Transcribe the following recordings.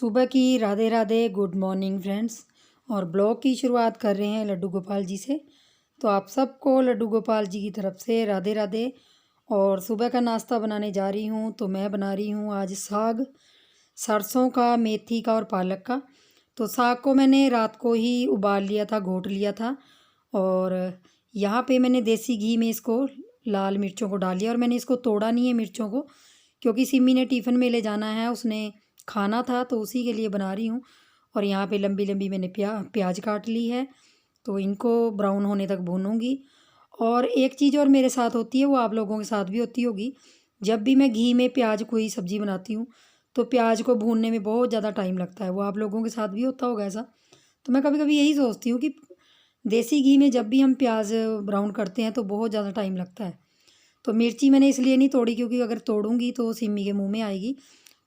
सुबह की Radhe Radhe good morning friends. और ब्लॉग की शुरुआत कर रहे हैं लड्डू गोपाल जी से। तो आप सबको लड्डू गोपाल जी की तरफ से राधे राधे। और सुबह का नाश्ता बनाने जा रही हूँ। तो मैं बना रही हूँ आज साग, सरसों का, मेथी का और पालक का। तो साग को मैंने रात को ही उबाल लिया था, घोट लिया था। और यहाँ पे मैंने देसी घी में इसको लाल मिर्चों को डाल लिया। और मैंने इसको तोड़ा नहीं है मिर्चों को, क्योंकि सिमी ने टिफ़िन में ले जाना है, उसने खाना था, तो उसी के लिए बना रही हूँ। और यहाँ पे लंबी लंबी मैंने प्याज काट ली है। तो इनको ब्राउन होने तक भूनूंगी। और एक चीज़ और मेरे साथ होती है, वो आप लोगों के साथ भी होती होगी। जब भी मैं घी में प्याज कोई सब्ज़ी बनाती हूँ तो प्याज को भूनने में बहुत ज़्यादा टाइम लगता है। वो आप लोगों के साथ भी होता होगा ऐसा। तो मैं कभी कभी यही सोचती हूँ कि देसी घी में जब भी हम प्याज ब्राउन करते हैं तो बहुत ज़्यादा टाइम लगता है। तो मिर्ची मैंने इसलिए नहीं तोड़ी, क्योंकि अगर तोड़ूंगी तो सिमी के मुंह में आएगी।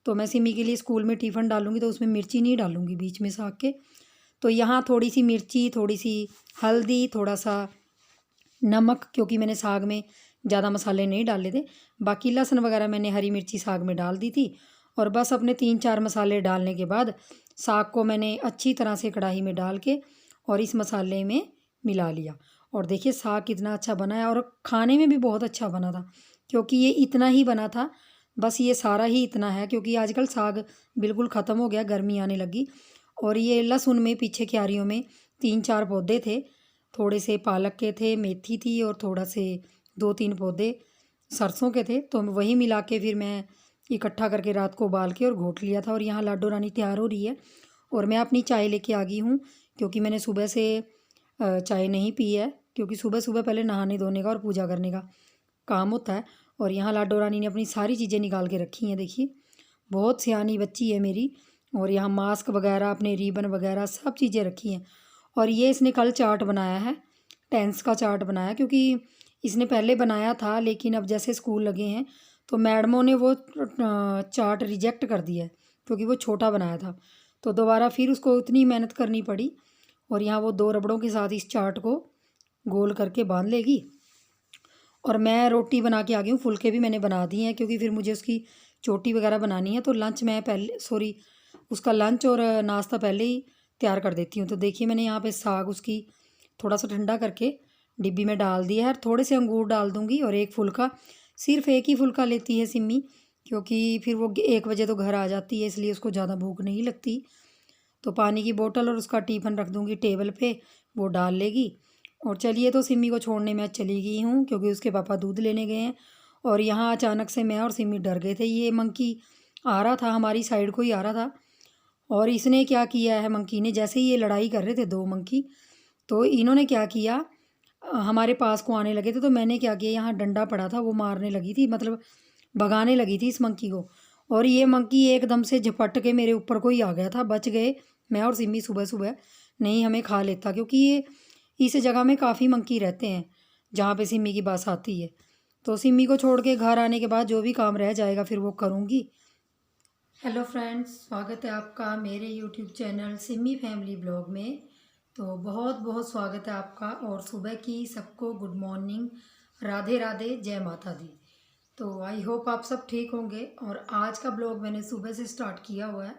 तो मैं सिमी के लिए स्कूल में टिफ़िन डालूंगी तो उसमें मिर्ची नहीं डालूंगी बीच में साग के। तो यहाँ थोड़ी सी मिर्ची, थोड़ी सी हल्दी, थोड़ा सा नमक, क्योंकि मैंने साग में ज़्यादा मसाले नहीं डाले थे। बाकी लहसुन वगैरह मैंने हरी मिर्ची साग में डाल दी थी। और बस अपने 3-4 मसाले डालने के बाद साग को मैंने अच्छी तरह से कढ़ाई में डाल के और इस मसाले में मिला लिया। और देखिए साग कितना अच्छा बना है, और खाने में भी बहुत अच्छा बना था। क्योंकि ये इतना ही बना था, बस ये सारा ही इतना है, क्योंकि आजकल साग बिल्कुल ख़त्म हो गया, गर्मी आने लगी। और ये लहसुन में पीछे क्यारियों में 3-4 पौधे थे। थोड़े से पालक के थे, मेथी थी, और थोड़ा से 2-3 पौधे सरसों के थे। तो वही मिला के फिर मैं इकट्ठा करके रात को उबाल के और घोट लिया था। और यहाँ लाडो रानी तैयार हो रही है और मैं अपनी चाय लेके आ गई हूँ, क्योंकि मैंने सुबह से चाय नहीं पी है। क्योंकि सुबह सुबह पहले नहाने धोने का और पूजा करने का काम होता है। और यहाँ लाडो रानी ने अपनी सारी चीज़ें निकाल के रखी हैं, देखिए बहुत सियानी बच्ची है मेरी। और यहाँ मास्क वगैरह, अपने रिबन वगैरह सब चीज़ें रखी हैं। और ये इसने कल चार्ट बनाया है, टेंस का चार्ट बनाया, क्योंकि इसने पहले बनाया था, लेकिन अब जैसे स्कूल लगे हैं तो मैडमों ने वो चार्ट रिजेक्ट कर दिया है, क्योंकि वो छोटा बनाया था। तो दोबारा फिर उसको इतनी मेहनत करनी पड़ी। और यहाँ वो 2 रबड़ों के साथ इस चार्ट को गोल करके बांध लेगी। और मैं रोटी बना के आ गई हूँ, फुलके भी मैंने बना दिए हैं, क्योंकि फिर मुझे उसकी चोटी वगैरह बनानी है। तो लंच मैं पहले, सॉरी, उसका लंच और नाश्ता पहले ही तैयार कर देती हूँ। तो देखिए मैंने यहाँ पे साग उसकी थोड़ा सा ठंडा करके डिब्बी में डाल दिया है। और थोड़े से अंगूर डाल दूँगी, और एक फुल्का, सिर्फ एक ही फुल्का लेती है सिम्मी, क्योंकि फिर वो 1 बजे तो घर आ जाती है, इसलिए उसको ज़्यादा भूख नहीं लगती। तो पानी की बोतल और उसका टिफ़िन रख दूँगी टेबल पे, वो डाल लेगी। और चलिए, तो सिमी को छोड़ने मैं चली गई हूँ, क्योंकि उसके पापा दूध लेने गए हैं। और यहाँ अचानक से मैं और सिमी डर गए थे। ये मंकी आ रहा था, हमारी साइड को ही आ रहा था। और इसने क्या किया है, मंकी ने, जैसे ही ये लड़ाई कर रहे थे 2 मंकी, तो इन्होंने क्या किया, हमारे पास को आने लगे थे। तो मैंने क्या किया, यहाँ डंडा पड़ा था, वो मारने लगी थी, मतलब भगाने लगी थी इस मंकी को। और ये मंकी एकदम से झपट के मेरे ऊपर को ही आ गया था। बच गए मैं और सिमी सुबह सुबह, नहीं हमें खा लेता, क्योंकि ये इस जगह में काफ़ी मंकी रहते हैं जहाँ पे सिमी की बस आती है। तो सिमी को छोड़ के घर आने के बाद जो भी काम रह जाएगा फिर वो करूँगी। हेलो फ्रेंड्स, स्वागत है आपका मेरे YouTube channel Simi family blog में। तो बहुत बहुत स्वागत है आपका। और सुबह की सबको गुड मॉर्निंग, राधे राधे, जय माता दी। तो आई होप आप सब ठीक होंगे। और आज का ब्लॉग मैंने सुबह से स्टार्ट किया हुआ है।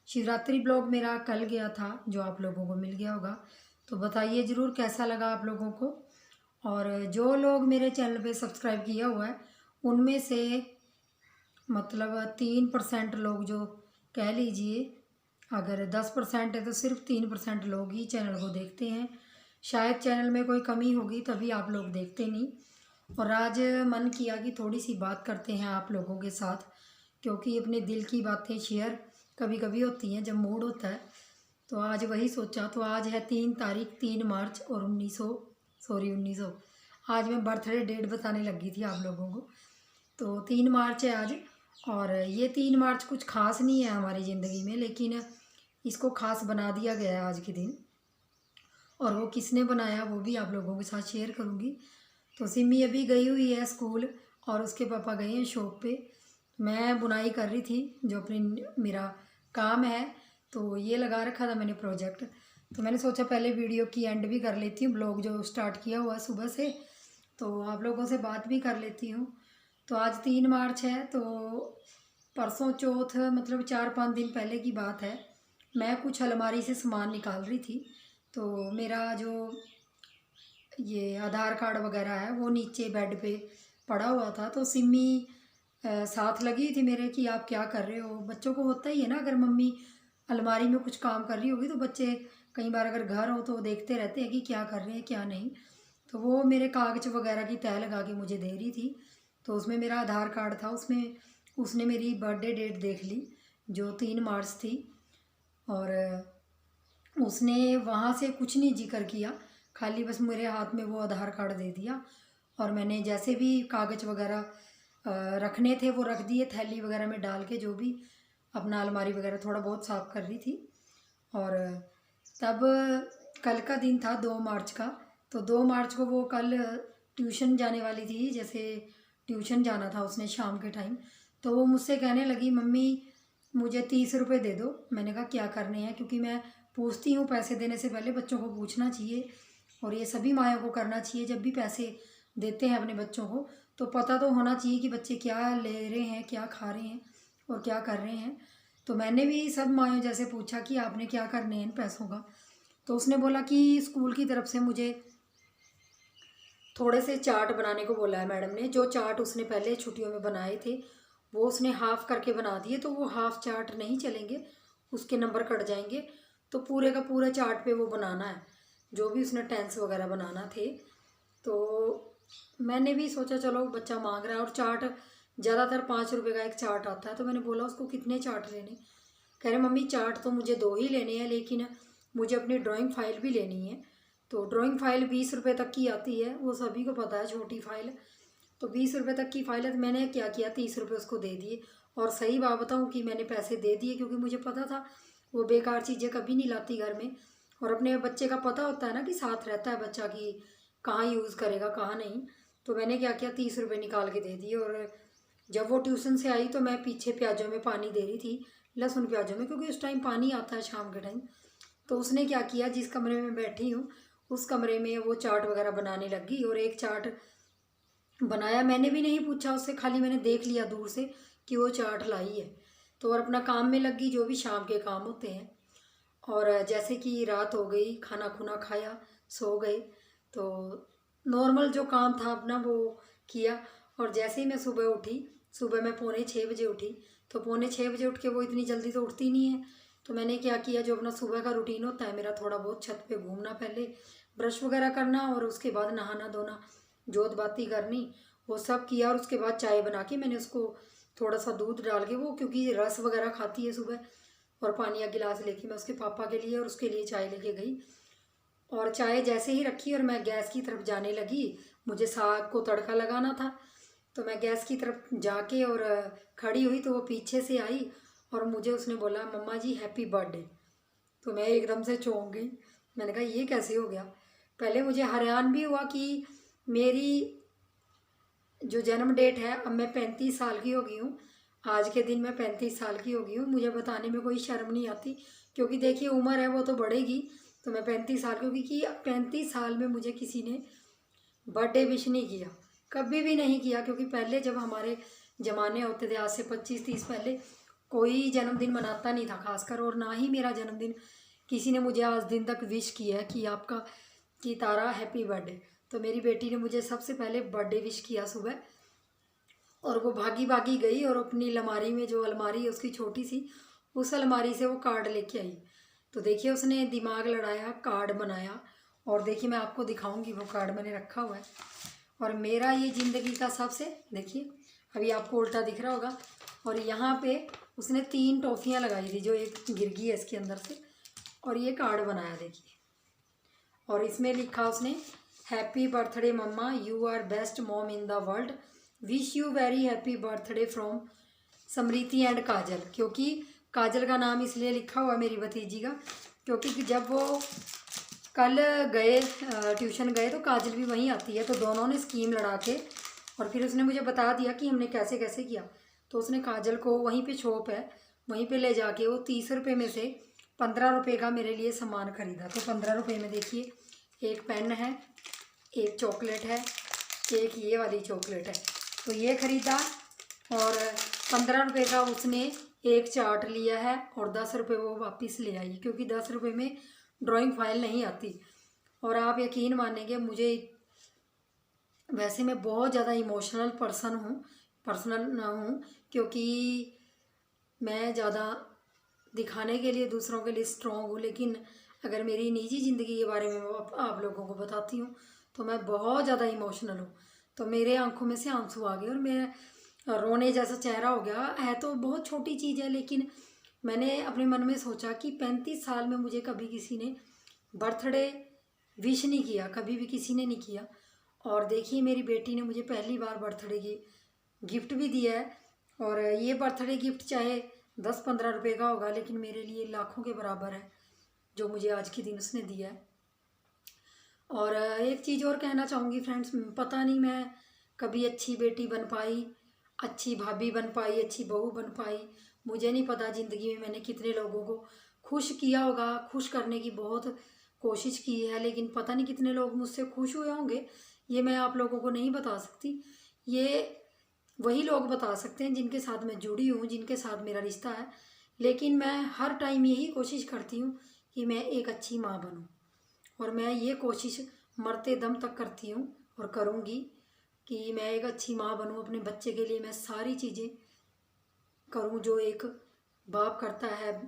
शिवरात्रि ब्लॉग मेरा कल गया था, जो आप लोगों को मिल गया होगा। तो बताइए ज़रूर कैसा लगा आप लोगों को। और जो लोग मेरे चैनल पे सब्सक्राइब किया हुआ है, उनमें से मतलब 3% लोग, जो कह लीजिए अगर 10% है तो सिर्फ 3% लोग ही चैनल को देखते हैं। शायद चैनल में कोई कमी होगी, तभी आप लोग देखते नहीं। और आज मन किया कि थोड़ी सी बात करते हैं आप लोगों के साथ, क्योंकि अपने दिल की बातें शेयर कभी कभी होती हैं जब मूड होता है। तो आज वही सोचा। तो आज है 3 तारीख, 3 मार्च, और 1900 आज मैं बर्थडे डेट बताने लगी थी आप लोगों को। तो 3 मार्च है आज। और ये 3 मार्च कुछ ख़ास नहीं है हमारी ज़िंदगी में, लेकिन इसको ख़ास बना दिया गया है आज के दिन। और वो किसने बनाया वो भी आप लोगों के साथ शेयर करूँगी। तो सिमी अभी गई हुई है स्कूल, और उसके पापा गए हैं शॉप पे। मैं बुनाई कर रही थी, जो अपनी मेरा काम है। तो ये लगा रखा था मैंने प्रोजेक्ट। तो मैंने सोचा पहले वीडियो की एंड भी कर लेती हूँ, ब्लॉग जो स्टार्ट किया हुआ है सुबह से, तो आप लोगों से बात भी कर लेती हूँ। तो आज 3 मार्च है। तो परसों चौथ मतलब 4-5 दिन पहले की बात है। मैं कुछ अलमारी से सामान निकाल रही थी, तो मेरा जो ये आधार कार्ड वगैरह है वो नीचे बेड पे पड़ा हुआ था। तो सिमी साथ लगी थी मेरे कि आप क्या कर रहे हो। बच्चों को होता ही है ना, अगर मम्मी अलमारी में कुछ काम कर रही होगी तो बच्चे कई बार अगर घर हो तो वो देखते रहते हैं कि क्या कर रहे हैं क्या नहीं। तो वो मेरे कागज वगैरह की तह लगा के मुझे दे रही थी। तो उसमें मेरा आधार कार्ड था, उसमें उसने मेरी बर्थडे डेट देख ली जो 3 मार्च थी। और उसने वहाँ से कुछ नहीं जिक्र किया, खाली बस मेरे हाथ में वो आधार कार्ड दे दिया। और मैंने जैसे भी कागज़ वगैरह रखने थे वो रख दिए थैली वगैरह में डाल के, जो भी अपना अलमारी वगैरह थोड़ा बहुत साफ़ कर रही थी। और तब कल का दिन था 2 मार्च का। तो 2 मार्च को वो कल ट्यूशन जाने वाली थी, जैसे ट्यूशन जाना था उसने शाम के टाइम। तो वो मुझसे कहने लगी मम्मी मुझे 30 रुपये दे दो। मैंने कहा क्या करने हैं, क्योंकि मैं पूछती हूँ पैसे देने से पहले बच्चों को पूछना चाहिए और ये सभी माँयों को करना चाहिए। जब भी पैसे देते हैं अपने बच्चों को तो पता तो होना चाहिए कि बच्चे क्या ले रहे हैं, क्या खा रहे हैं और क्या कर रहे हैं। तो मैंने भी सब माँयों जैसे पूछा कि आपने क्या करने हैं इन पैसों का। तो उसने बोला कि स्कूल की तरफ से मुझे थोड़े से चार्ट बनाने को बोला है मैडम ने। जो चार्ट उसने पहले छुट्टियों में बनाए थे वो उसने हाफ़ करके बना दिए, तो वो हाफ़ चार्ट नहीं चलेंगे, उसके नंबर कट जाएंगे। तो पूरे का पूरा चार्ट पे वो बनाना है, जो भी उसने टेंस वगैरह बनाना थे। तो मैंने भी सोचा चलो बच्चा मांग रहा है, और चार्ट ज़्यादातर 5 रुपये का एक चार्ट आता है। तो मैंने बोला उसको कितने चार्ट लेने। कह रहे मम्मी चार्ट तो मुझे 2 ही लेने हैं, लेकिन मुझे अपनी ड्राइंग फाइल भी लेनी है। तो ड्राइंग फाइल 20 रुपये तक की आती है, वो सभी को पता है, छोटी फाइल। तो 20 रुपये तक की फाइल है। तो मैंने क्या किया 30 रुपये उसको दे दिए। और सही बात बताऊँ कि मैंने पैसे दे दिए, क्योंकि मुझे पता था वो बेकार चीज़ें कभी नहीं लाती घर में। और अपने बच्चे का पता होता है ना कि साथ रहता है बच्चा कि कहाँ यूज़ करेगा कहाँ नहीं। तो मैंने क्या किया 30 रुपये निकाल के दे दिए। और जब वो ट्यूशन से आई तो मैं पीछे प्याजों में पानी दे रही थी, लहसुन प्याजों में, क्योंकि उस टाइम पानी आता है शाम के टाइम। तो उसने क्या किया, जिस कमरे में बैठी हूँ उस कमरे में वो चार्ट वगैरह बनाने लगी। और एक चार्ट बनाया, मैंने भी नहीं पूछा उससे, खाली मैंने देख लिया दूर से कि वो चार्ट लाई है। तो और अपना काम में लग गई, जो भी शाम के काम होते हैं। और जैसे कि रात हो गई, खाना खुना खाया, सो गए। तो नॉर्मल जो काम था अपना वो किया। और जैसे ही मैं सुबह उठी, सुबह मैं 5:45 बजे उठी। तो 5:45 बजे उठ के वो इतनी जल्दी तो उठती नहीं है। तो मैंने क्या किया, जो अपना सुबह का रूटीन होता है मेरा, थोड़ा बहुत छत पे घूमना, पहले ब्रश वगैरह करना और उसके बाद नहाना धोना, जोत बाती करनी, वो सब किया। और उसके बाद चाय बना के मैंने उसको थोड़ा सा दूध डाल के, वो क्योंकि रस वगैरह खाती है सुबह, और पानी का गिलास लेके मैं उसके पापा के लिए और उसके लिए चाय लेके गई। और चाय जैसे ही रखी और मैं गैस की तरफ जाने लगी, मुझे साग को तड़का लगाना था। तो मैं गैस की तरफ जाके और खड़ी हुई तो वो पीछे से आई और मुझे उसने बोला मम्मा जी हैप्पी बर्थडे। तो मैं एकदम से चौंक गई। मैंने कहा ये कैसे हो गया। पहले मुझे हैरान भी हुआ कि मेरी जो जन्म डेट है, अब मैं 35 साल की हो गई हूँ, आज के दिन मैं 35 साल की हो गई हूँ। मुझे बताने में कोई शर्म नहीं आती, क्योंकि देखिए उम्र है वो तो बढ़ेगी। तो मैं 35 साल की, क्योंकि 35 साल में मुझे किसी ने बर्थडे विश नहीं किया, कभी भी नहीं किया। क्योंकि पहले जब हमारे ज़माने होते थे, आज से 25-30 पहले, कोई जन्मदिन मनाता नहीं था खासकर। और ना ही मेरा जन्मदिन किसी ने मुझे आज दिन तक विश किया है कि आपका कि तारा हैप्पी बर्थडे। तो मेरी बेटी ने मुझे सबसे पहले बर्थडे विश किया सुबह। और वो भागी भागी गई और अपनी अलमारी में, जो अलमारी है उसकी छोटी सी, उस अलमारी से वो कार्ड लेके आई। तो देखिए उसने दिमाग लड़ाया, कार्ड बनाया। और देखिए मैं आपको दिखाऊंगी वो कार्ड मैंने रखा हुआ है। और मेरा ये ज़िंदगी का सबसे, देखिए अभी आपको उल्टा दिख रहा होगा, और यहाँ पे उसने 3 टॉफ़ियाँ लगाई थी, जो एक गिर गई है इसके अंदर से। और ये कार्ड बनाया देखिए, और इसमें लिखा उसने happy birthday mama, you are best mom in the world, wish you very happy birthday from Smriti and Kajal. क्योंकि काजल का नाम इसलिए लिखा हुआ मेरी भतीजी का, क्योंकि जब वो कल गए ट्यूशन गए तो काजल भी वहीं आती है। तो दोनों ने स्कीम लड़ा के, और फिर उसने मुझे बता दिया कि हमने कैसे कैसे किया। तो उसने काजल को वहीं पे शॉप है, वहीं पे ले जाके वो 30 रुपये में से 15 रुपये का मेरे लिए सामान ख़रीदा। तो 15 रुपये में देखिए एक पेन है, एक चॉकलेट है, एक ये वाली चॉकलेट है। तो ये ख़रीदा। और 15 रुपये का उसने एक चार्ट लिया है और 10 रुपये वो वापस ले आई, क्योंकि 10 रुपये में ड्राइंग फाइल नहीं आती। और आप यकीन मानेंगे, मुझे वैसे मैं बहुत ज़्यादा इमोशनल पर्सनल ना हूँ, क्योंकि मैं ज़्यादा दिखाने के लिए दूसरों के लिए स्ट्रॉन्ग हूँ, लेकिन अगर मेरी निजी ज़िंदगी के बारे में मैं आप लोगों को बताती हूँ तो मैं बहुत ज़्यादा इमोशनल हूँ। तो मेरे आंखों में से आंसू आ गए और मैं रोने जैसा चेहरा हो गया है। तो बहुत छोटी चीज़ है, लेकिन मैंने अपने मन में सोचा कि 35 साल में मुझे कभी किसी ने बर्थडे विश नहीं किया, कभी भी किसी ने नहीं किया। और देखिए, मेरी बेटी ने मुझे पहली बार बर्थडे की गिफ्ट भी दिया है। और ये बर्थडे गिफ्ट चाहे 10-15 रुपये का होगा, लेकिन मेरे लिए लाखों के बराबर है जो मुझे आज के दिन उसने दिया है। और एक चीज़ और कहना चाहूँगी फ्रेंड्स, पता नहीं मैं कभी अच्छी बेटी बन पाई, अच्छी भाभी बन पाई, अच्छी बहू बन पाई, मुझे नहीं पता ज़िंदगी में मैंने कितने लोगों को खुश किया होगा। खुश करने की बहुत कोशिश की है, लेकिन पता नहीं कितने लोग मुझसे खुश हुए होंगे, ये मैं आप लोगों को नहीं बता सकती। ये वही लोग बता सकते हैं जिनके साथ मैं जुड़ी हूँ, जिनके साथ मेरा रिश्ता है। लेकिन मैं हर टाइम यही कोशिश करती हूँ कि मैं एक अच्छी माँ बनूँ, और मैं ये कोशिश मरते दम तक करती हूँ और करूँगी कि मैं एक अच्छी माँ बनूँ। अपने बच्चे के लिए मैं सारी चीज़ें करूँ जो एक बाप करता है,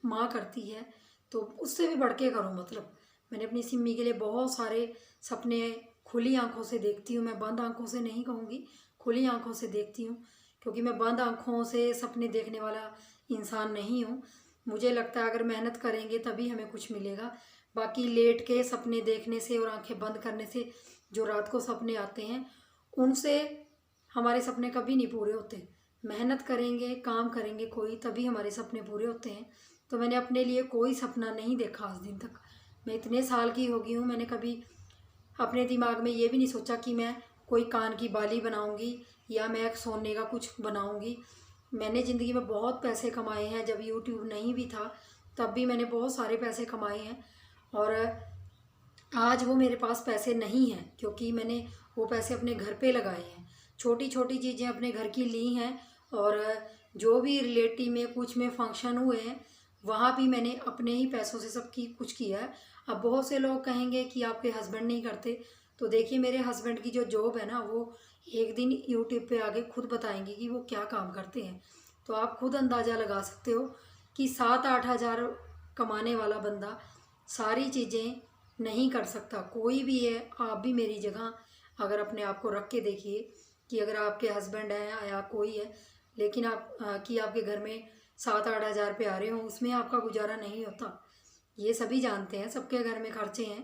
माँ करती है, तो उससे भी बढ़ के करूँ। मतलब मैंने अपनी सिम्मी के लिए बहुत सारे सपने खुली आंखों से देखती हूँ। मैं बंद आंखों से नहीं कहूँगी, खुली आंखों से देखती हूँ, क्योंकि मैं बंद आंखों से सपने देखने वाला इंसान नहीं हूँ। मुझे लगता है अगर मेहनत करेंगे तभी हमें कुछ मिलेगा। बाकी लेट के सपने देखने से और आंखें बंद करने से जो रात को सपने आते हैं, उनसे हमारे सपने कभी नहीं पूरे होते। मेहनत करेंगे, काम करेंगे कोई, तभी हमारे सपने पूरे होते हैं। तो मैंने अपने लिए कोई सपना नहीं देखा आज दिन तक। मैं इतने साल की हो गई हूँ, मैंने कभी अपने दिमाग में ये भी नहीं सोचा कि मैं कोई कान की बाली बनाऊंगी या मैं सोने का कुछ बनाऊंगी। मैंने ज़िंदगी में बहुत पैसे कमाए हैं, जब यूट्यूब नहीं भी था तब भी मैंने बहुत सारे पैसे कमाए हैं। और आज वो मेरे पास पैसे नहीं हैं, क्योंकि मैंने वो पैसे अपने घर पे लगाए हैं, छोटी छोटी चीज़ें अपने घर की ली हैं। और जो भी रिलेटिव में कुछ में फंक्शन हुए हैं, वहाँ भी मैंने अपने ही पैसों से सब की कुछ किया है। अब बहुत से लोग कहेंगे कि आपके हस्बैंड नहीं करते, तो देखिए मेरे हस्बैंड की जो जॉब है ना, वो एक दिन यूट्यूब पे आके खुद बताएंगे कि वो क्या काम करते हैं। तो आप खुद अंदाज़ा लगा सकते हो कि 7-8 हज़ार कमाने वाला बंदा सारी चीज़ें नहीं कर सकता। कोई भी है, आप भी मेरी जगह अगर अपने आप को रख के देखिए कि अगर आपके हस्बैंड है या कोई है, लेकिन कि आपके घर में 7-8 हज़ार रुपये आ रहे हों, उसमें आपका गुजारा नहीं होता। ये सभी जानते हैं, सबके घर में खर्चे हैं।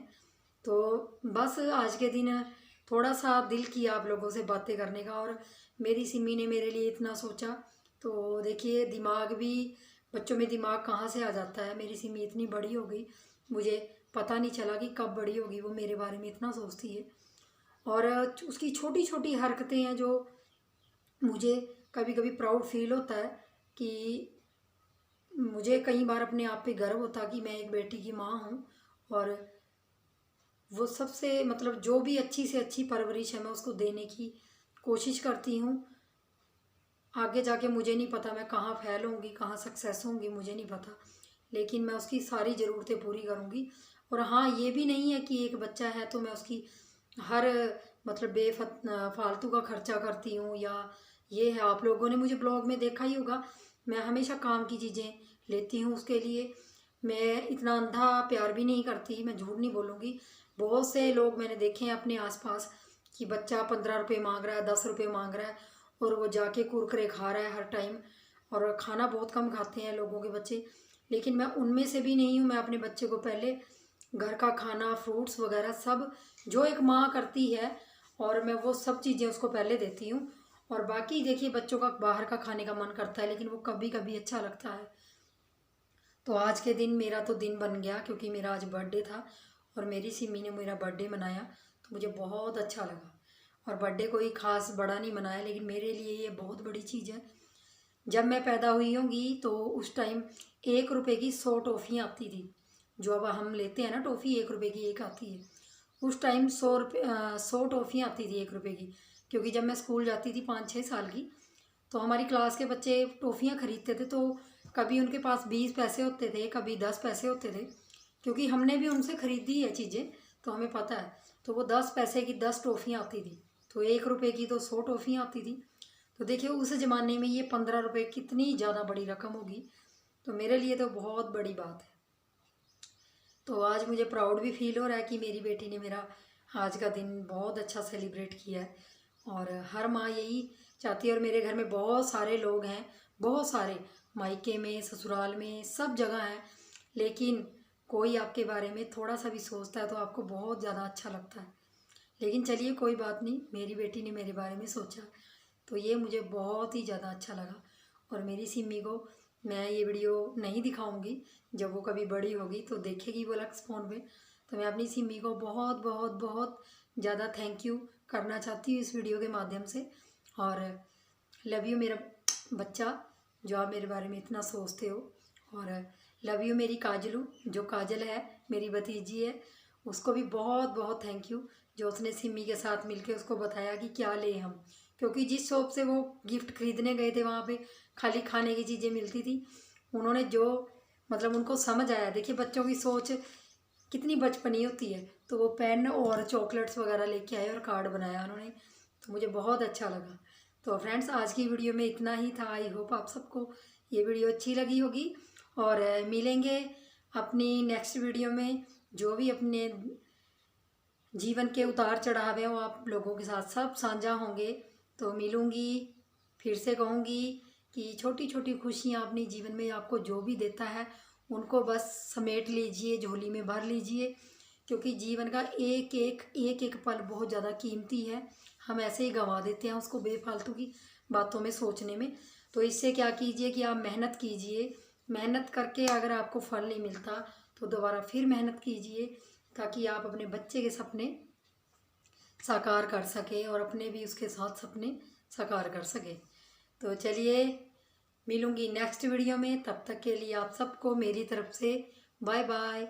तो बस आज के दिन थोड़ा सा दिल किया आप लोगों से बातें करने का, और मेरी सिमी ने मेरे लिए इतना सोचा। तो देखिए, दिमाग भी, बच्चों में दिमाग कहाँ से आ जाता है। मेरी सिमी इतनी बड़ी हो गई, मुझे पता नहीं चला कि कब बड़ी होगी, वो मेरे बारे में इतना सोचती है। और उसकी छोटी छोटी हरकतें हैं जो मुझे कभी कभी प्राउड फील होता है कि मुझे कई बार अपने आप पे गर्व होता कि मैं एक बेटी की माँ हूँ। और वो सबसे मतलब जो भी अच्छी से अच्छी परवरिश है मैं उसको देने की कोशिश करती हूँ। आगे जाके मुझे नहीं पता मैं कहाँ फेल होंगी, कहाँ सक्सेस होंगी, मुझे नहीं पता, लेकिन मैं उसकी सारी ज़रूरतें पूरी करूँगी। और हाँ, ये भी नहीं है कि एक बच्चा है तो मैं उसकी हर मतलब फालतू का खर्चा करती हूँ, या ये है। आप लोगों ने मुझे ब्लॉग में देखा ही होगा, मैं हमेशा काम की चीज़ें लेती हूँ उसके लिए। मैं इतना अंधा प्यार भी नहीं करती, मैं झूठ नहीं बोलूँगी। बहुत से लोग मैंने देखे हैं अपने आसपास कि बच्चा 15 रुपये मांग रहा है, 10 रुपये मांग रहा है, और वो जाके कुरकुरे खा रहा है हर टाइम। और खाना बहुत कम खाते हैं लोगों के बच्चे, लेकिन मैं उनमें से भी नहीं हूँ। मैं अपने बच्चे को पहले घर का खाना, फ्रूट्स वगैरह सब जो एक माँ करती है, और मैं वो सब चीज़ें उसको पहले देती हूँ। और बाकी देखिए, बच्चों का बाहर का खाने का मन करता है, लेकिन वो कभी कभी अच्छा लगता है। तो आज के दिन मेरा तो दिन बन गया, क्योंकि मेरा आज बर्थडे था और मेरी सिमी ने मेरा बर्थडे मनाया, तो मुझे बहुत अच्छा लगा। और बर्थडे कोई ख़ास बड़ा नहीं मनाया, लेकिन मेरे लिए ये बहुत बड़ी चीज़ है। जब मैं पैदा हुई होंगी तो उस टाइम 1 रुपये की 100 टॉफ़ियाँ आती थी। जो अब हम लेते हैं ना टॉफ़ी, 1 रुपये की एक आती है। उस टाइम 100 टॉफ़ियाँ आती थी 1 रुपये की, क्योंकि जब मैं स्कूल जाती थी 5-6 साल की, तो हमारी क्लास के बच्चे टॉफ़ियाँ ख़रीदते थे, तो कभी उनके पास 20 पैसे होते थे, कभी 10 पैसे होते थे, क्योंकि हमने भी उनसे ख़रीदी है चीज़ें, तो हमें पता है। तो वो 10 पैसे की 10 टॉफ़ियाँ आती थी, तो 1 रुपये की तो 100 टॉफ़ियाँ आती थी। तो देखिए उस ज़माने में ये 15 रुपये कितनी ज़्यादा बड़ी रकम होगी, तो मेरे लिए तो बहुत बड़ी बात है। तो आज मुझे प्राउड भी फील हो रहा है कि मेरी बेटी ने मेरा आज का दिन बहुत अच्छा सेलिब्रेट किया है, और हर माँ यही चाहती है। और मेरे घर में बहुत सारे लोग हैं, बहुत सारे, मायके में, ससुराल में, सब जगह हैं, लेकिन कोई आपके बारे में थोड़ा सा भी सोचता है तो आपको बहुत ज़्यादा अच्छा लगता है। लेकिन चलिए कोई बात नहीं, मेरी बेटी ने मेरे बारे में सोचा, तो ये मुझे बहुत ही ज़्यादा अच्छा लगा। और मेरी सिमी को मैं ये वीडियो नहीं दिखाऊंगी, जब वो कभी बड़ी होगी तो देखेगी वो लक्स फ़ोन पे, तो मैं अपनी सिमी को बहुत बहुत बहुत ज़्यादा थैंक यू करना चाहती हूँ इस वीडियो के माध्यम से। और लव यू मेरा बच्चा, जो आप मेरे बारे में इतना सोचते हो। और लव यू मेरी काजलू, जो काजल है मेरी भतीजी है, उसको भी बहुत बहुत थैंक यू, जो उसने सिमी के साथ मिलके उसको बताया कि क्या ले हम, क्योंकि जिस शॉप से वो गिफ्ट खरीदने गए थे वहाँ पे खाली खाने की चीज़ें मिलती थी। उन्होंने जो मतलब उनको समझ आया, देखिए बच्चों की सोच कितनी बचपनी होती है, तो वो पेन और चॉकलेट्स वगैरह लेके आए और कार्ड बनाया उन्होंने, तो मुझे बहुत अच्छा लगा। तो फ्रेंड्स आज की वीडियो में इतना ही था। आई होप आप सबको ये वीडियो अच्छी लगी होगी, और मिलेंगे अपनी नेक्स्ट वीडियो में, जो भी अपने जीवन के उतार चढ़ाव है वो आप लोगों के साथ सब साझा होंगे। तो मिलूँगी, फिर से कहूँगी कि छोटी छोटी खुशियाँ अपने जीवन में आपको जो भी देता है उनको बस समेट लीजिए, झोली में भर लीजिए, क्योंकि जीवन का एक एक पल बहुत ज़्यादा कीमती है। हम ऐसे ही गंवा देते हैं उसको बेफालतू की बातों में सोचने में। तो इससे क्या कीजिए कि आप मेहनत कीजिए, मेहनत करके अगर आपको फल नहीं मिलता तो दोबारा फिर मेहनत कीजिए, ताकि आप अपने बच्चे के सपने साकार कर सके और अपने भी उसके साथ सपने साकार कर सके। तो चलिए मिलूँगी नेक्स्ट वीडियो में, तब तक के लिए आप सबको मेरी तरफ से बाय बाय।